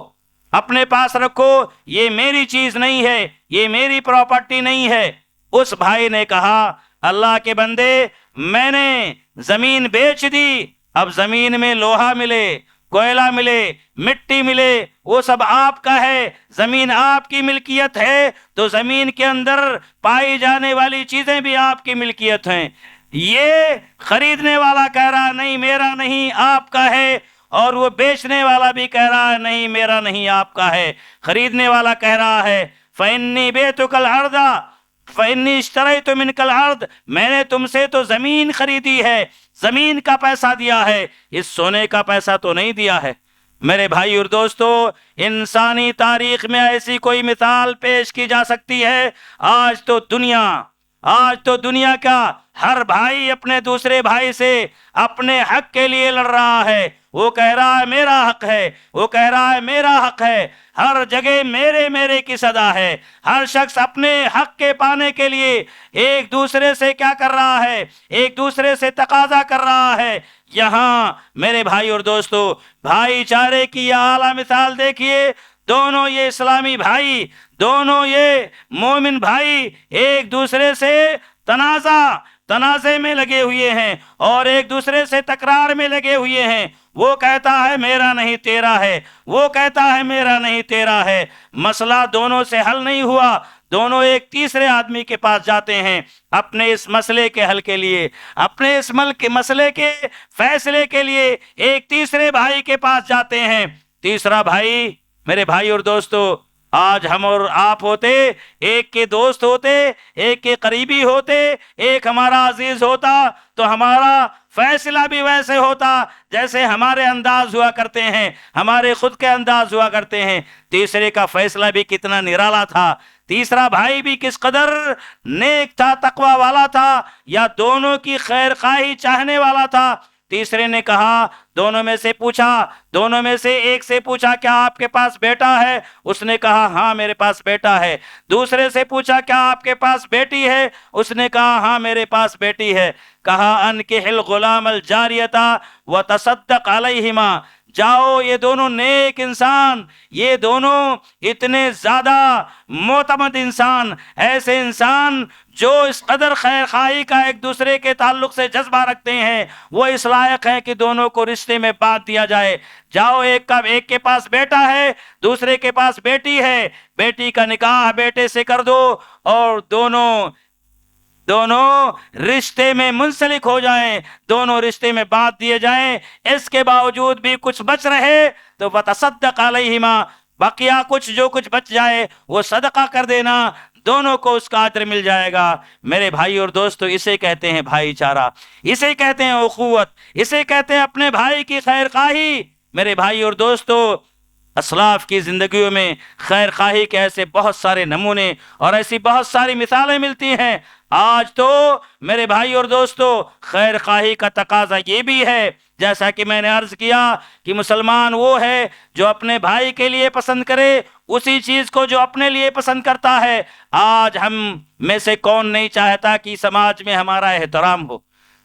اپنے پاس رکھو، یہ میری چیز نہیں ہے، یہ میری پراپرٹی نہیں ہے۔ اس بھائی نے کہا اللہ کے بندے، میں نے زمین بیچ دی، اب زمین میں لوہا ملے، کوئلہ ملے، مٹی ملے، وہ سب آپ کا ہے، زمین آپ کی ملکیت ہے تو زمین کے اندر پائی جانے والی چیزیں بھی آپ کی ملکیت ہیں۔ یہ خریدنے والا کہہ رہا نہیں میرا نہیں آپ کا ہے، اور وہ بیچنے والا بھی کہہ رہا ہے نہیں میرا نہیں آپ کا ہے۔ خریدنے والا کہہ رہا ہے فَإِنِّي بِعْتُكَ الْأَرْضَ فَإِنِّي اشْتَرَيْتُ مِنْكَ الْأَرْضَ، میں نے تم سے تو زمین خریدی ہے، زمین کا پیسہ دیا ہے، اس سونے کا پیسہ تو نہیں دیا ہے۔ میرے بھائی اور دوستو، انسانی تاریخ میں ایسی کوئی مثال پیش کی جا سکتی ہے؟ آج تو دنیا کا ہر بھائی اپنے دوسرے بھائی سے اپنے حق کے لیے لڑ رہا ہے۔ وہ کہہ رہا ہے میرا حق ہے، وہ کہہ رہا ہے میرا حق ہے، ہر جگہ میرے کی صدا ہے۔ ہر شخص اپنے حق کے پانے کے لیے ایک دوسرے سے کیا کر رہا ہے؟ ایک دوسرے سے تقاضا کر رہا ہے۔ یہاں میرے بھائی اور دوستو، بھائی چارے کی یہ اعلیٰ مثال دیکھیے۔ دونوں یہ اسلامی بھائی، دونوں یہ مومن بھائی ایک دوسرے سے تنازع میں لگے ہوئے ہیں اور ایک دوسرے سے تکرار میں لگے ہوئے ہیں۔ وہ کہتا ہے میرا نہیں تیرا ہے، وہ کہتا ہے میرا نہیں تیرا ہے۔ مسئلہ دونوں سے حل نہیں ہوا، دونوں ایک تیسرے آدمی کے پاس جاتے ہیں اپنے اس مسئلے کے حل کے لیے، اپنے اس مسئلے کے فیصلے کے لیے ایک تیسرے بھائی کے پاس جاتے ہیں۔ تیسرا بھائی، میرے بھائی اور دوستو، آج ہم اور آپ ہوتے، ایک کے دوست ہوتے، ایک کے قریبی ہوتے، ایک ہمارا عزیز ہوتا تو ہمارا فیصلہ بھی ویسے ہوتا جیسے ہمارے انداز ہوا کرتے ہیں، ہمارے خود کے انداز ہوا کرتے ہیں۔ تیسرے کا فیصلہ بھی کتنا نرالا تھا، تیسرا بھائی بھی کس قدر نیک تھا، تقوی والا تھا، یا دونوں کی خیر خواہی چاہنے والا تھا۔ تیسرے نے کہا، دونوں میں سے ایک سے پوچھا کیا آپ کے پاس بیٹا ہے؟ اس نے کہا ہاں میرے پاس بیٹا ہے۔ دوسرے سے پوچھا کیا آپ کے پاس بیٹی ہے؟ اس نے کہا ہاں میرے پاس بیٹی ہے۔ کہا انکح الغلام الجاریۃ وتصدق علیہما، جاؤ یہ دونوں نیک انسان، یہ دونوں اتنے زیادہ معتمد انسان، ایسے انسان جو اس قدر خیر خواہی کا ایک دوسرے کے تعلق سے جذبہ رکھتے ہیں، وہ اس لائق ہیں کہ دونوں کو رشتے میں بانٹ دیا جائے۔ جاؤ ایک کے پاس بیٹا ہے، دوسرے کے پاس بیٹی ہے، بیٹی کا نکاح بیٹے سے کر دو اور دونوں رشتے میں منسلک ہو جائیں، دونوں رشتے میں بانٹ دیے جائیں۔ اس کے باوجود بھی کچھ بچ رہے تو وتصدق علیہما، بقیہ جو کچھ بچ جائے وہ صدقہ کر دینا، دونوں کو اس کا اجر مل جائے گا۔ میرے بھائی اور دوستو، اسے کہتے ہیں بھائی چارہ، اسے کہتے ہیں اخوت، اسے کہتے ہیں اپنے بھائی کی خیر خواہی۔ میرے بھائی اور دوستو، اسلاف کی زندگیوں میں خیر خواہی کے ایسے بہت سارے نمونے اور ایسی بہت ساری مثالیں ملتی ہیں۔ آج تو میرے بھائی اور دوستو، خیر خواہی کا تقاضا یہ بھی ہے، جیسا کہ میں نے عرض کیا کہ مسلمان وہ ہے جو اپنے بھائی کے لیے پسند کرے اسی چیز کو جو اپنے لیے پسند کرتا ہے۔ آج ہم میں سے کون نہیں چاہتا کہ سماج میں ہمارا احترام ہو،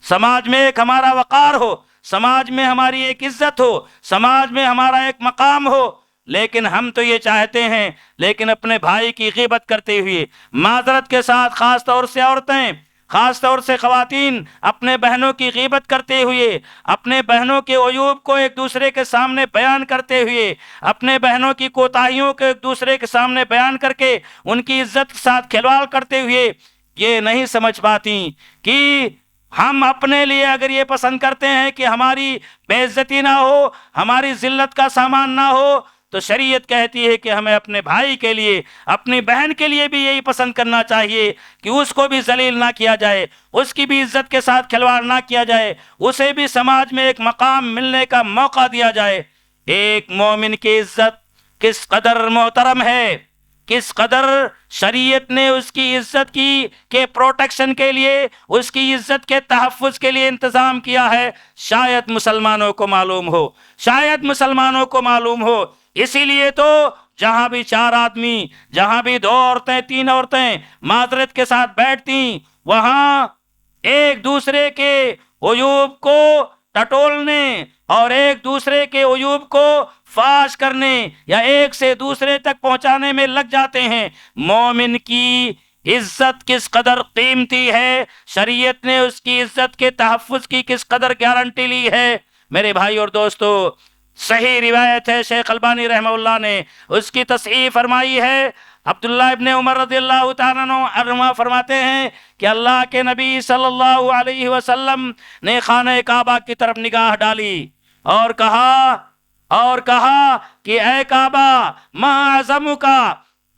سماج میں ایک ہمارا وقار ہو، سماج میں ہماری ایک عزت ہو، سماج میں ہمارا ایک مقام ہو؟ لیکن ہم تو یہ چاہتے ہیں، لیکن اپنے بھائی کی غیبت کرتے ہوئے، معذرت کے ساتھ، خاص طور سے عورتیں، خاص طور سے خواتین، اپنے بہنوں کی غیبت کرتے ہوئے، اپنے بہنوں کے عیوب کو ایک دوسرے کے سامنے بیان کرتے ہوئے، اپنے بہنوں کی کوتاہیوں کو ایک دوسرے کے سامنے بیان کر کے ان کی عزت کے ساتھ کھلواڑ کرتے ہوئے، یہ نہیں سمجھ پاتی کہ ہم اپنے لیے اگر یہ پسند کرتے ہیں کہ ہماری بے عزتی نہ ہو، ہماری ذلت کا سامان نہ ہو، تو شریعت کہتی ہے کہ ہمیں اپنے بھائی کے لیے، اپنی بہن کے لیے بھی یہی پسند کرنا چاہیے کہ اس کو بھی ذلیل نہ کیا جائے، اس کی بھی عزت کے ساتھ کھلواڑ نہ کیا جائے، اسے بھی سماج میں ایک مقام ملنے کا موقع دیا جائے۔ ایک مومن کی عزت کس قدر محترم ہے، کس قدر شریعت نے اس کی عزت کی کہ پروٹیکشن کے لیے، اس کی عزت کے تحفظ کے لیے انتظام کیا ہے، شاید مسلمانوں کو معلوم ہو، شاید مسلمانوں کو معلوم ہو۔ اسی لیے تو جہاں بھی 4 آدمی، جہاں بھی 2 عورتیں 3 عورتیں معذرت کے ساتھ بیٹھتی، وہاں ایک دوسرے کے عیوب کو ٹٹولنے اور ایک دوسرے کے عیوب کو فاش کرنے یا ایک سے دوسرے تک پہنچانے میں لگ جاتے ہیں۔ مومن کی عزت کس قدر قیمتی ہے، شریعت نے اس کی عزت کے تحفظ کی کس قدر گارنٹی لی ہے۔ میرے بھائی اور دوستو، صحیح روایت ہے، شیخ البانی رحمہ اللہ نے اس کی تصحیح فرمائی ہے۔ عبداللہ ابن عمر رضی اللہ تعالیٰ عنہ فرماتے ہیں کہ اللہ کے نبی صلی اللہ علیہ وسلم نے خانہ کعبہ کی طرف نگاہ ڈالی اور کہا کہ اے کعبہ ما اعظمک،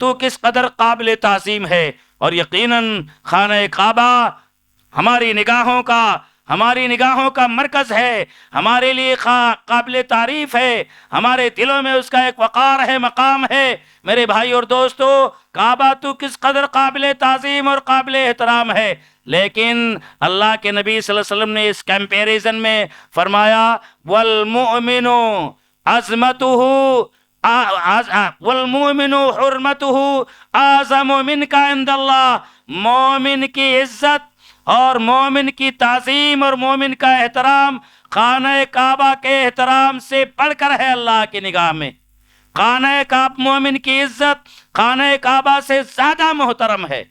تو کس قدر قابل تعظیم ہے۔ اور یقیناً خانہ کعبہ ہماری نگاہوں کا مرکز ہے، ہمارے لیے قابل تعریف ہے، ہمارے دلوں میں اس کا ایک وقار ہے، مقام ہے۔ میرے بھائی اور دوستو، کعبہ تو کس قدر قابل تعظیم اور قابل احترام ہے، لیکن اللہ کے نبی صلی اللہ علیہ وسلم نے اس کمپیریزن میں فرمایا والمؤمن والمؤمن حرمته اعظم منك عند اللہ، مومن کی عزت اور مومن کی تعظیم اور مومن کا احترام خانہ کعبہ کے احترام سے بڑھ کر ہے اللہ کی نگاہ میں۔ مومن کی عزت خانہ کعبہ سے زیادہ محترم ہے،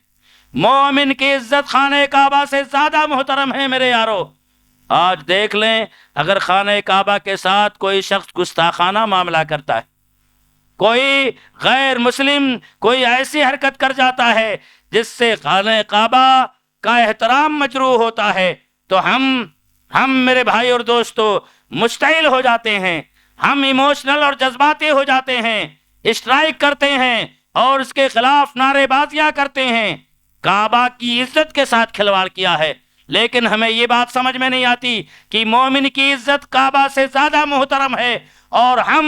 مومن کی عزت خانہ کعبہ سے زیادہ محترم ہے۔ میرے یارو، آج دیکھ لیں، اگر خانہ کعبہ کے ساتھ کوئی شخص گستاخانہ معاملہ کرتا ہے، کوئی غیر مسلم کوئی ایسی حرکت کر جاتا ہے جس سے خانہ کعبہ کا احترام مجروح ہوتا ہے، تو ہم میرے بھائی اور دوستو مشتعل ہو جاتے ہیں، ہم ایموشنل اور جذباتی ہو جاتے ہیں، اسٹرائک کرتے ہیں اور اس کے خلاف نعرے بازیاں کرتے ہیں۔ کعبہ کی عزت کے ساتھ کھلواڑ کیا ہے، لیکن ہمیں یہ بات سمجھ میں نہیں آتی کہ مومن کی عزت کعبہ سے زیادہ محترم ہے، اور ہم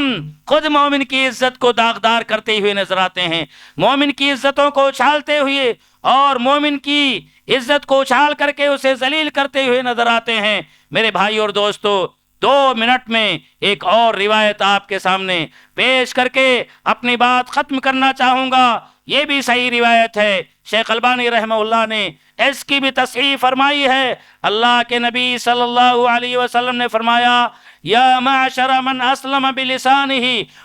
خود مومن کی عزت کو داغدار کرتے ہوئے نظر آتے ہیں، مومن کی عزتوں کو اچھالتے ہوئے اور مومن کی عزت کو اچھال کر کے اسے ذلیل کرتے ہوئے نظر آتے ہیں۔ میرے بھائی اور دوستو، 2 منٹ میں ایک اور روایت آپ کے سامنے پیش کر کے اپنی بات ختم کرنا چاہوں گا۔ یہ بھی صحیح روایت ہے، شیخ البانی رحمہ اللہ نے اس کی بھی تصحیح فرمائی ہے۔ اللہ کے نبی صلی اللہ علیہ وسلم نے فرمایا یا معشر من اسلم بلسانہ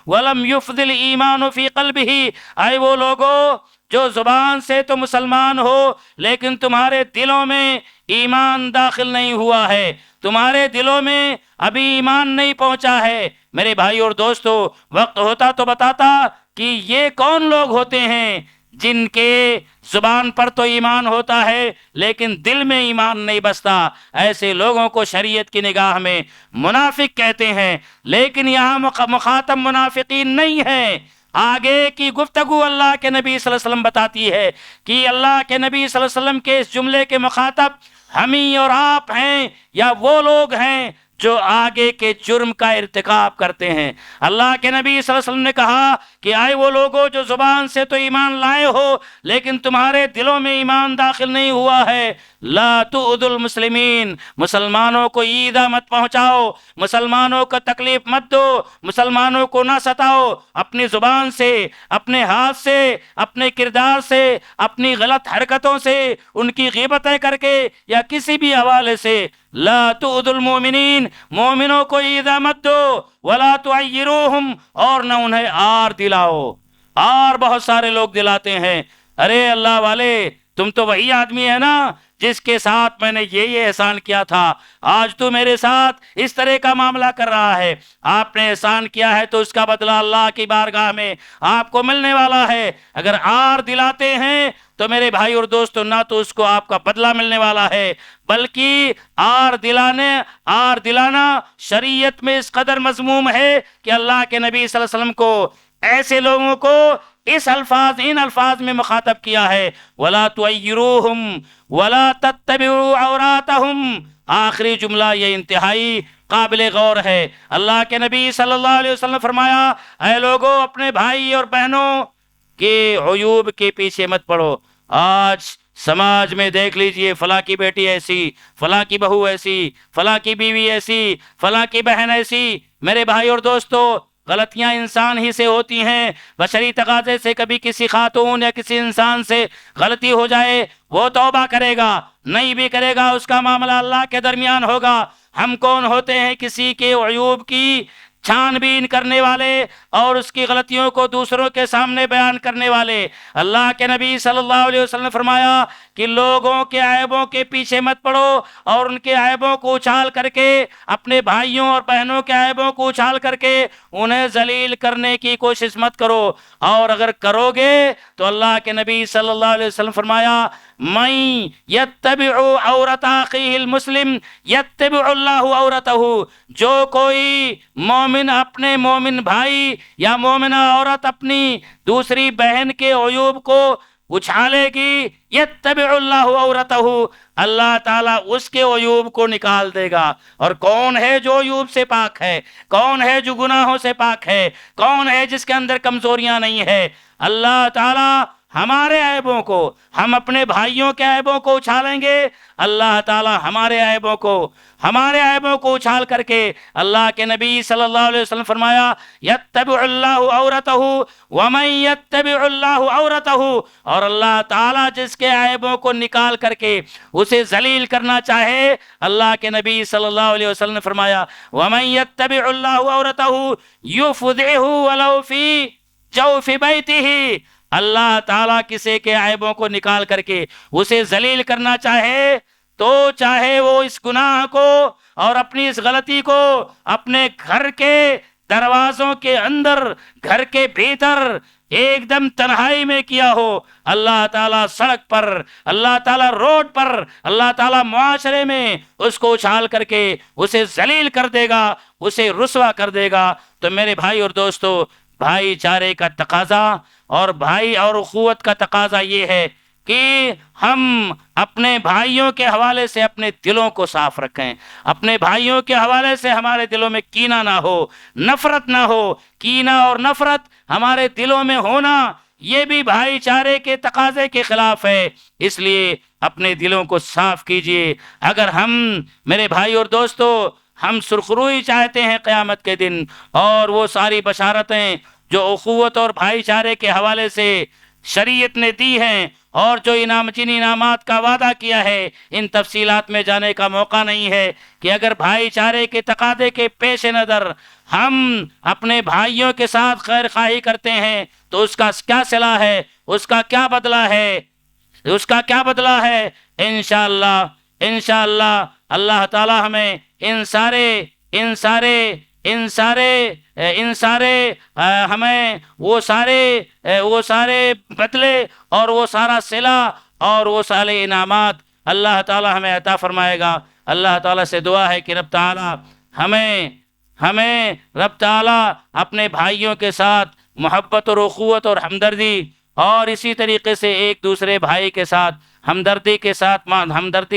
ولم یفض الایمان فی قلبہ، اے وہ لوگو جو زبان سے تو مسلمان ہو لیکن تمہارے دلوں میں ایمان داخل نہیں ہوا ہے، تمہارے دلوں میں ابھی ایمان نہیں پہنچا ہے۔ میرے بھائی اور دوستو، وقت ہوتا تو بتاتا کہ یہ کون لوگ ہوتے ہیں جن کے زبان پر تو ایمان ہوتا ہے لیکن دل میں ایمان نہیں بستا۔ ایسے لوگوں کو شریعت کی نگاہ میں منافق کہتے ہیں، لیکن یہاں مخاطب منافقین نہیں ہے۔ آگے کی گفتگو اللہ کے نبی صلی اللہ علیہ وسلم بتاتی ہے کہ اللہ کے نبی صلی اللہ علیہ وسلم کے اس جملے کے مخاطب ہم ہی اور آپ ہیں یا وہ لوگ ہیں جو آگے کے جرم کا ارتکاب کرتے ہیں۔ اللہ کے نبی صلی اللہ علیہ وسلم نے کہا کہ آئے وہ لوگوں جو زبان سے تو ایمان لائے ہو لیکن تمہارے دلوں میں ایمان داخل نہیں ہوا ہے، لا تؤذوا المسلمین، مسلمانوں کو ایذا مت پہنچاؤ، مسلمانوں کو تکلیف مت دو، مسلمانوں کو نہ ستاؤ، اپنی زبان سے، اپنے ہاتھ سے، اپنے کردار سے، اپنی غلط حرکتوں سے، ان کی غیبتیں کر کے یا کسی بھی حوالے سے لا تؤذوا المؤمنین، مومنوں کو ایذا مت دو، ولا تعیروہم، اور نہ انہیں آر دلاؤ۔ آر بہت سارے لوگ دلاتے ہیں، ارے اللہ والے تم تو وہی آدمی ہے نا جس کے ساتھ میں نے یہ احسان کیا تھا، آج تو میرے ساتھ اس طرح کا معاملہ کر رہا ہے۔ آپ نے احسان کیا ہے تو اس کا بدلہ اللہ کی بارگاہ میں آپ کو ملنے والا ہے۔ اگر آر دلاتے ہیں تو میرے بھائی اور دوستو، نہ تو اس کو آپ کا بدلہ ملنے والا ہے، بلکہ آر دلانا شریعت میں اس قدر مذموم ہے کہ اللہ کے نبی صلی اللہ علیہ وسلم کو ایسے لوگوں کو ان الفاظ میں مخاطب کیا ہے، وَلَا تُعَيِّرُوهُمْ وَلَا تَتَّبِعُوا عَوْرَاتَهُمْ۔ آخری جملہ یہ انتہائی قابل غور ہے۔ اللہ کے نبی صلی اللہ علیہ وسلم نے فرمایا، اے لوگو اپنے بھائی اور بہنوں کے عیوب کے پیچھے مت پڑو۔ آج سماج میں دیکھ لیجئے، فلاں کی بیٹی ایسی، فلاں کی بہو ایسی، فلاں کی بیوی ایسی، فلاں کی بہن ایسی۔ میرے بھائی اور دوستو، غلطیاں انسان ہی سے ہوتی ہیں، بشری تقاضے سے کبھی کسی خاتون یا کسی انسان سے غلطی ہو جائے، وہ توبہ کرے گا، نہیں بھی کرے گا، اس کا معاملہ اللہ کے درمیان ہوگا۔ ہم کون ہوتے ہیں کسی کے عیوب کی چھان بین کرنے والے اور اس کی غلطیوں کو دوسروں کے سامنے بیان کرنے والے؟ اللہ کے نبی صلی اللہ علیہ وسلم نے فرمایا کہ لوگوں کے عیبوں کے پیچھے مت پڑو اور ان کے عیبوں کو اچھال کر کے، اپنے بھائیوں اور بہنوں کے عیبوں کو اچھال کر کے انہیں ذلیل کرنے کی کوشش مت کرو، اور اگر کرو گے تو اللہ کے نبی صلی اللہ علیہ وسلم فرمایا من یتبع عورت اخیہ المسلم یتبع اللہ عورتہ، جو کوئی مومن اپنے مومن بھائی یا مومنہ عورت اپنی دوسری بہن کے عیوب کو اچھالے گی، یتبع اللہ عورتہ، اللہ تعالیٰ اس کے عیوب کو نکال دے گا۔ اور کون ہے جو عیوب سے پاک ہے؟ کون ہے جو گناہوں سے پاک ہے؟ کون ہے جس کے اندر کمزوریاں نہیں ہے؟ اللہ تعالیٰ ہمارے عیبوں کو، ہم اپنے بھائیوں کے عیبوں کو اچھالیں گے، اللہ تعالیٰ ہمارے عیبوں کو اچھال کر کے، اللہ کے نبی صلی اللہ علیہ وسلم فرمایا یتبع اللہ عورتہ ومن یتبع اللہ عورتہ، اور اللہ تعالیٰ جس کے عیبوں کو نکال کر کے اسے ذلیل کرنا چاہے، اللہ کے نبی صلی اللہ علیہ وسلم نے فرمایا ومن یتبع اللہ عورتہ یفضعہ ولو فی جوف بیتہ، اللہ تعالیٰ کسی کے عیبوں کو نکال کر کے اسے ذلیل کرنا چاہے تو چاہے وہ اس گناہ کو اور اپنی اس غلطی کو اپنے گھر کے دروازوں کے اندر، گھر کے بھیتر ایک دم تنہائی میں کیا ہو، اللہ تعالیٰ سڑک پر، اللہ تعالیٰ روڈ پر، اللہ تعالیٰ معاشرے میں اس کو اچھال کر کے اسے ذلیل کر دے گا، اسے رسوا کر دے گا۔ تو میرے بھائی اور دوستو، بھائی چارے کا تقاضا اور بھائی اور اخوت کا تقاضا یہ ہے کہ ہم اپنے بھائیوں کے حوالے سے اپنے دلوں کو صاف رکھیں، اپنے بھائیوں کے حوالے سے ہمارے دلوں میں کینہ نہ ہو، نفرت نہ ہو۔ کینہ اور نفرت ہمارے دلوں میں ہونا یہ بھی بھائی چارے کے تقاضے کے خلاف ہے، اس لیے اپنے دلوں کو صاف کیجئے۔ اگر ہم، میرے بھائی اور دوستو، ہم سرخروئی چاہتے ہیں قیامت کے دن، اور وہ ساری بشارتیں جو اخوت اور بھائی چارے کے حوالے سے شریعت نے دی ہیں، اور جو جن انعامات کا وعدہ کیا ہے، ان تفصیلات میں جانے کا موقع نہیں ہے کہ اگر بھائی چارے کے تقاضے کے پیش نظر ہم اپنے بھائیوں کے ساتھ خیر خواہی کرتے ہیں تو اس کا کیا صلہ ہے، اس کا کیا بدلہ ہے، انشاءاللہ اللہ تعالی ہمیں ہمیں وہ سارے بدلے اور وہ سارا صلہ اور وہ سارے انعامات اللہ تعالی ہمیں عطا فرمائے گا۔ اللہ تعالی سے دعا ہے کہ رب تعالی اپنے بھائیوں کے ساتھ محبت اور اخوت اور ہمدردی، اور اسی طریقے سے ایک دوسرے بھائی کے ساتھ ہمدردی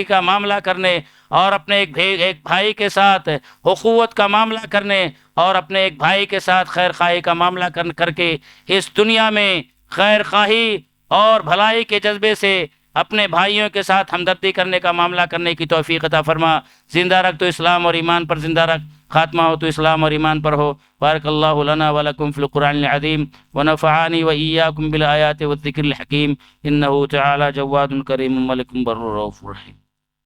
کا معاملہ کرنے، اور اپنے ایک بھائی کے ساتھ اخوت کا معاملہ کرنے، اور اپنے ایک بھائی کے ساتھ خیر خواہی کا معاملہ کر کے اس دنیا میں خیر خواہی اور بھلائی کے جذبے سے اپنے بھائیوں کے ساتھ ہمدردی کرنے کا معاملہ کرنے کی توفیق عطا فرما۔ زندہ رکھ تو اسلام اور ایمان پر زندہ رکھ، خاتمہ ہو تو اسلام اور ایمان پر ہو۔ بارک اللہ لنا ولکم فی القرآن العظیم ونفعانی وإیاکم بالآیات والذکر الحکیم، انہ تعالی جواد کریم ملک بر رؤوف رحیم۔